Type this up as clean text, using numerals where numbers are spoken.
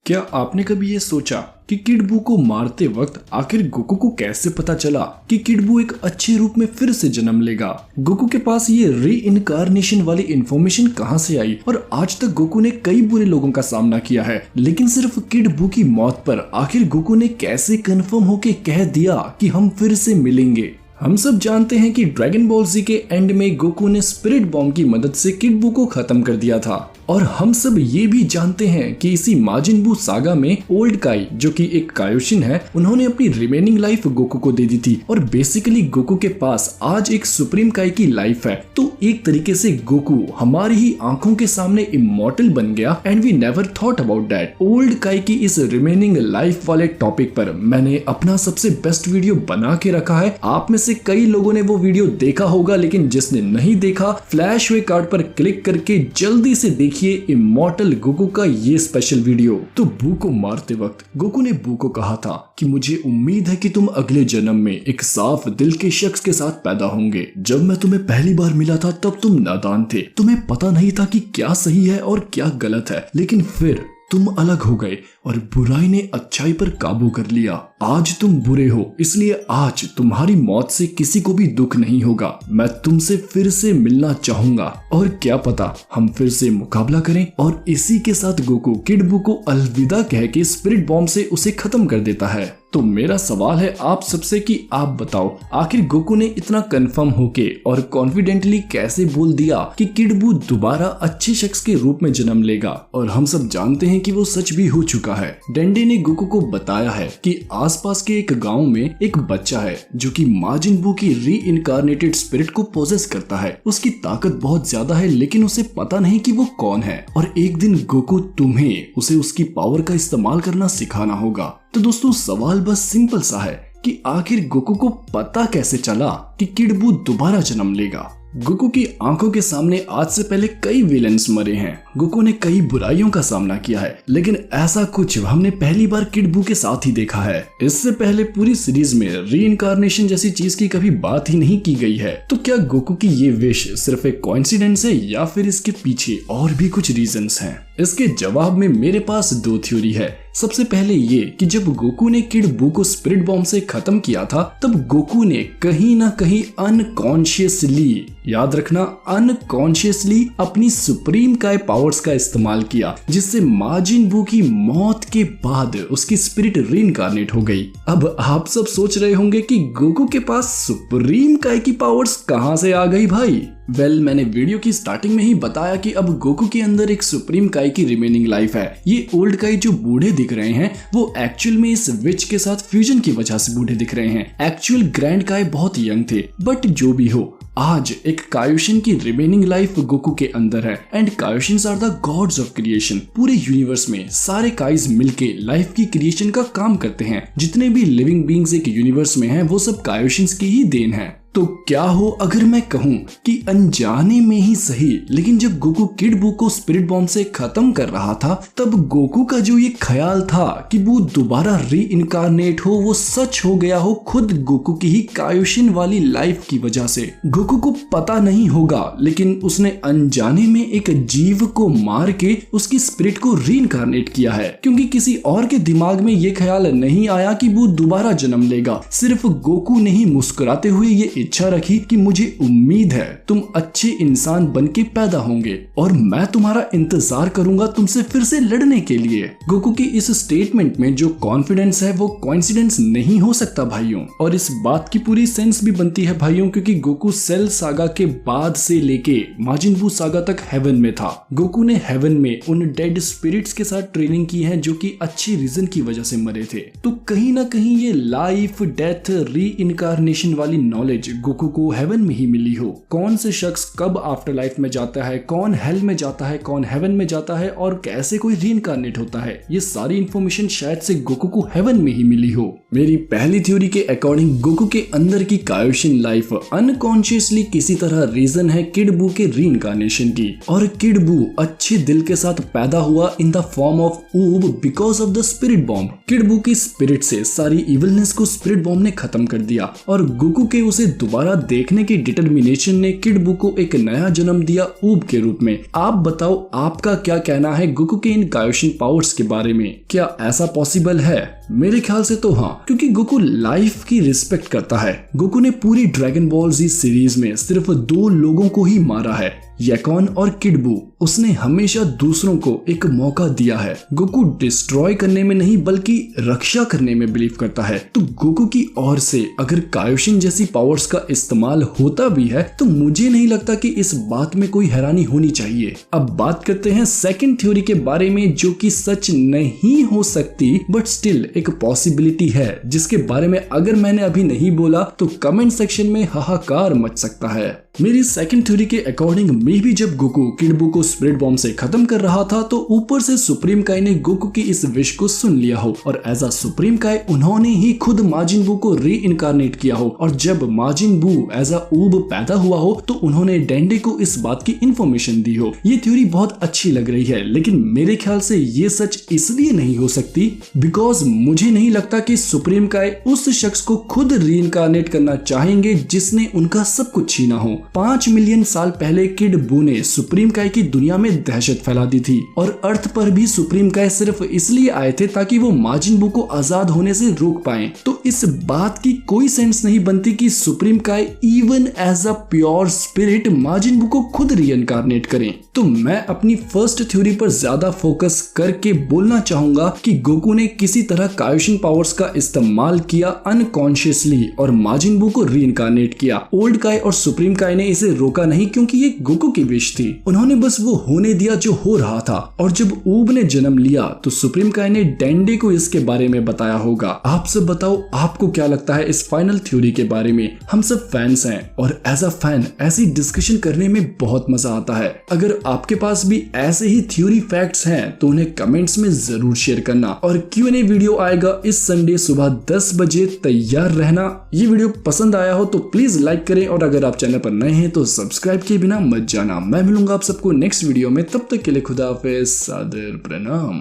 क्या आपने कभी ये सोचा कि किड बू को मारते वक्त आखिर गोकू को कैसे पता चला कि किड बू एक अच्छे रूप में फिर से जन्म लेगा? गोकू के पास ये री इनकारनेशन वाली इंफॉर्मेशन कहां से आई? और आज तक गोकू ने कई बुरे लोगों का सामना किया है, लेकिन सिर्फ किड बू की मौत पर आखिर गोकू ने कैसे कंफर्म होके कह दिया कि हम फिर से मिलेंगे? हम सब जानते हैं कि ड्रैगन बॉल जी के एंड में गोकू ने स्पिरिट बॉम्ब की मदद से किड बू को खत्म कर दिया था, और हम सब ये भी जानते हैं कि इसी माजिन बू सागा में ओल्ड काई, जो कि एक कायोशिन है, उन्होंने अपनी रिमेनिंग लाइफ गोकू को दे दी थी। और बेसिकली गोकू के पास आज एक सुप्रीम काई की लाइफ है। तो एक तरीके से गोकू हमारी ही आंखों के सामने इमॉर्टल बन गया, and we never thought about that. Old काई की इस रिमेनिंग लाइफ वाले टॉपिक पर मैंने अपना सबसे बेस्ट वीडियो बना के रखा है। आप में से कई लोगों ने वो वीडियो देखा होगा, लेकिन जिसने नहीं देखा, फ्लैश वे कार्ड पर क्लिक करके जल्दी से देखिए इमॉर्टल गोकू का ये स्पेशल वीडियो। तो बू को मारते वक्त गोकू ने बू को कहा था कि मुझे उम्मीद है कि तुम अगले जन्म में एक साफ दिल के शख्स के साथ पैदा होंगे। जब मैं तुम्हें पहली बार मिला था तब तुम नादान थे, तुम्हें पता नहीं था कि क्या सही है और क्या गलत है, लेकिन फिर तुम अलग हो गए और बुराई ने अच्छाई पर काबू कर लिया। आज तुम बुरे हो, इसलिए आज तुम्हारी मौत से किसी को भी दुख नहीं होगा। मैं तुमसे फिर से मिलना चाहूंगा, और क्या पता हम फिर से मुकाबला करें। और इसी के साथ गोकू किड बू को अलविदा कह के स्पिरिट बॉम्ब से उसे खत्म कर देता है। तो मेरा सवाल है आप सबसे कि आप बताओ, आखिर गोकू ने इतना कंफर्म होके और कॉन्फिडेंटली कैसे बोल दिया कि किड बू दोबारा अच्छे शख्स के रूप में जन्म लेगा? और हम सब जानते हैं कि वो सच भी हो चुका है। डेंडे ने गोकू को बताया है कि आसपास के एक गांव में एक बच्चा है जो कि माजिन बू की री इनकारनेटेड स्पिरिट को पोजेस करता है। उसकी ताकत बहुत ज्यादा है, लेकिन उसे पता नहीं कि वो कौन है। और एक दिन गोकू तुम्हें उसे उसकी पावर का इस्तेमाल करना सिखाना होगा। तो दोस्तों सवाल बस सिंपल सा है कि आखिर गोकू को पता कैसे चला कि किड बू दोबारा जन्म लेगा? गोकू की आंखों के सामने आज से पहले कई विलेंस मरे हैं। गोकू ने कई बुराइयों का सामना किया है, लेकिन ऐसा कुछ हमने पहली बार किड बू के साथ ही देखा है। इससे पहले पूरी सीरीज में री इनकारनेशन जैसी चीज की कभी बात ही नहीं की गई है। तो क्या गोकू की ये विश सिर्फ एक कोइंसिडेंस है, या फिर इसके पीछे और भी कुछ रीजंस हैं? इसके जवाब में मेरे पास दो थ्योरी है। सबसे पहले ये कि जब गोकू ने किड बू को स्पिरिट बॉम्ब से खत्म किया था, तब गोकू ने कहीं ना कहीं अनकॉन्शियसली, याद रखना अनकॉन्शियसली, अपनी सुप्रीम काय पावर्स का इस्तेमाल किया, जिससे माजिन बू की मौत के बाद उसकी स्पिरिट रीइंकारनेट हो गई। अब आप सब सोच रहे होंगे कि गोकू के पास सुप्रीम काय की पावर्स कहां से आ गई भाई? मैंने वीडियो की स्टार्टिंग में ही बताया कि अब गोकू के अंदर एक सुप्रीम काई की रिमेनिंग लाइफ है। ये ओल्ड काई जो बूढ़े दिख रहे हैं, वो एक्चुअल में इस विच के साथ फ्यूजन की वजह से बूढ़े दिख रहे हैं। एक्चुअल ग्रैंड काई बहुत यंग थे, बट जो भी हो, आज एक कायोशिन की रिमेनिंग लाइफ गोकू के अंदर है। And Kaioshins are the gods of creation. पूरे यूनिवर्स में सारे काइज मिलके लाइफ की क्रिएशन का काम करते हैं। जितने भी लिविंग बीइंग्स एक यूनिवर्स में हैं, वो सब कायोशिन्स की ही देन है। तो क्या हो अगर मैं कहूं कि अनजाने में ही सही, लेकिन जब गोकू किड बू को स्पिरिट बॉम्ब से खत्म कर रहा था, तब गोकू का जो ये ख्याल था कि बू दोबारा री इनकारनेट हो, वो सच हो गया हो खुद गोकू की ही कायोशिन वाली लाइफ की वजह से। गोकू को पता नहीं होगा, लेकिन उसने अनजाने में एक जीव को मार के उसकी स्पिरिट को री इनकारनेट किया है, क्योंकि किसी और के दिमाग में ये ख्याल नहीं आया कि बू दोबारा जन्म लेगा। सिर्फ गोकू ने ही मुस्कुराते हुए ये इच्छा रखी कि मुझे उम्मीद है तुम अच्छे इंसान बन के पैदा होंगे, और मैं तुम्हारा इंतजार करूंगा तुमसे फिर से लड़ने के लिए। गोकू की इस स्टेटमेंट में जो कॉन्फिडेंस है, वो कोइंसिडेंस नहीं हो सकता भाइयों। और इस बात की पूरी सेंस भी बनती है भाइयों, क्योंकि गोकू सेल सागा के बाद से लेके माजिन बू सागा तक हेवन में था। गोकू ने हेवन में उन डेड स्पिरिट्स के साथ ट्रेनिंग की है जो कि अच्छी रीजन की वजह से मरे थे। तो कहीं ना कहीं ये लाइफ, डेथ, री इनकारनेशन वाली नॉलेज गोकू को हेवन में ही मिली हो। कौन से शख्स कब आफ्टर लाइफ में जाता है, कौन हेल में जाता है, कौन हेवन में जाता है, और कैसे कोई रीइनकारनेट होता है, ये सारी इंफॉर्मेशन शायद से गोकू को हेवन में ही मिली हो। मेरी पहली थ्योरी के अकॉर्डिंग गोकू के अंदर की कायोशिन लाइफ अनकॉन्शियसली किसी तरह रीजन है किड बू के रीइनकारनेशन की, और किड बू अच्छे दिल के साथ पैदा हुआ इन द फॉर्म ऑफ ऊब because of the spirit bomb. Kid बू की स्पिरिट से सारी इविलनेस को स्पिरिट बॉम्ब ने खत्म कर दिया, और गोकू के उसे दोबारा देखने की डिटर्मिनेशन ने किड बू को एक नया जन्म दिया ऊब के रूप में। आप बताओ आपका क्या कहना है गोकू के इन कायोशिन पावर्स के बारे में? क्या ऐसा पॉसिबल है? मेरे ख्याल से तो हाँ, क्योंकि गोकू लाइफ की रिस्पेक्ट करता है। गोकू ने पूरी ड्रैगन बॉल जी सीरीज में सिर्फ 2 लोगों को ही मारा है, यकॉन और किड बू। उसने हमेशा दूसरों को एक मौका दिया है। गोकू डिस्ट्रॉय करने में नहीं बल्कि रक्षा करने में बिलीव करता है। तो गोकू की ओर से अगर कायोशिन जैसी पावर्स का इस्तेमाल होता भी है तो मुझे नहीं लगता कि इस बात में कोई हैरानी होनी चाहिए। अब बात करते हैं सेकंड थ्योरी के बारे में, जो कि सच नहीं हो सकती बट स्टिल एक पॉसिबिलिटी है, जिसके बारे में अगर मैंने अभी नहीं बोला तो कमेंट सेक्शन में हाहाकार मच सकता है। मेरी सेकंड थ्योरी के अकॉर्डिंग मे भी जब गोकू किड बू को स्पिरिट बॉम्ब से खत्म कर रहा था तो ऊपर से सुप्रीम काई ने गोकू की इस विश को सुन लिया हो और एज अ सुप्रीम काई उन्होंने ही खुद माजिन बू को री इनकारनेट किया हो और जब माजिन बू एज अ ऊब पैदा हुआ हो तो उन्होंने डेंडे को इस बात की इंफॉर्मेशन दी हो। ये थ्योरी बहुत अच्छी लग रही है, लेकिन मेरे ख्याल से ये सच इसलिए नहीं हो सकती बिकॉज मुझे नहीं लगता कि सुप्रीम काई उस शख्स को खुद री इनकारनेट करना चाहेंगे जिसने उनका सब कुछ छीना हो। 5 मिलियन साल पहले किड बू ने सुप्रीम काई की दुनिया में दहशत फैला दी थी और अर्थ पर भी सुप्रीम काई सिर्फ इसलिए आए थे ताकि वो माजिन बू को आजाद होने से रोक पाए। तो इस बात की कोई सेंस नहीं बनती कि supreme Kai even as a pure spirit Majin Buu को खुद रीइनकारनेट करें। तो मैं अपनी फर्स्ट थ्योरी पर ज्यादा फोकस करके बोलना चाहूंगा कि गोकू ने किसी तरह कायोशिन पावर्स का इस्तेमाल किया अनकॉन्शियसली और माजिन बू को रीइनकारनेट किया। ओल्ड काई और सुप्रीम काई ने इसे रोका नहीं क्योंकि ये गोकू की विश थी। उन्होंने बस वो होने दिया जो हो रहा था और जब ऊब ने जन्म लिया तो सुप्रीम काई ने डेंडे को इसके बारे में बताया होगा। आप सब बताओ आपको क्या लगता है इस फाइनल थ्योरी के बारे में? हम सब फैंस हैं और एज अ फैन ऐसी डिस्कशन करने में बहुत मजा आता है। अगर आपके पास भी ऐसे ही थ्योरी फैक्ट्स हैं तो उन्हें कमेंट्स में जरूर शेयर करना और Q&A वीडियो आएगा इस संडे सुबह 10 बजे, तैयार रहना। ये वीडियो पसंद आया हो तो प्लीज लाइक करें और अगर आप चैनल पर नए हैं तो सब्सक्राइब किए बिना मत जाना। मैं मिलूंगा आप सबको नेक्स्ट वीडियो में, तब तक के लिए खुदा हाफिज़, सादर प्रणाम।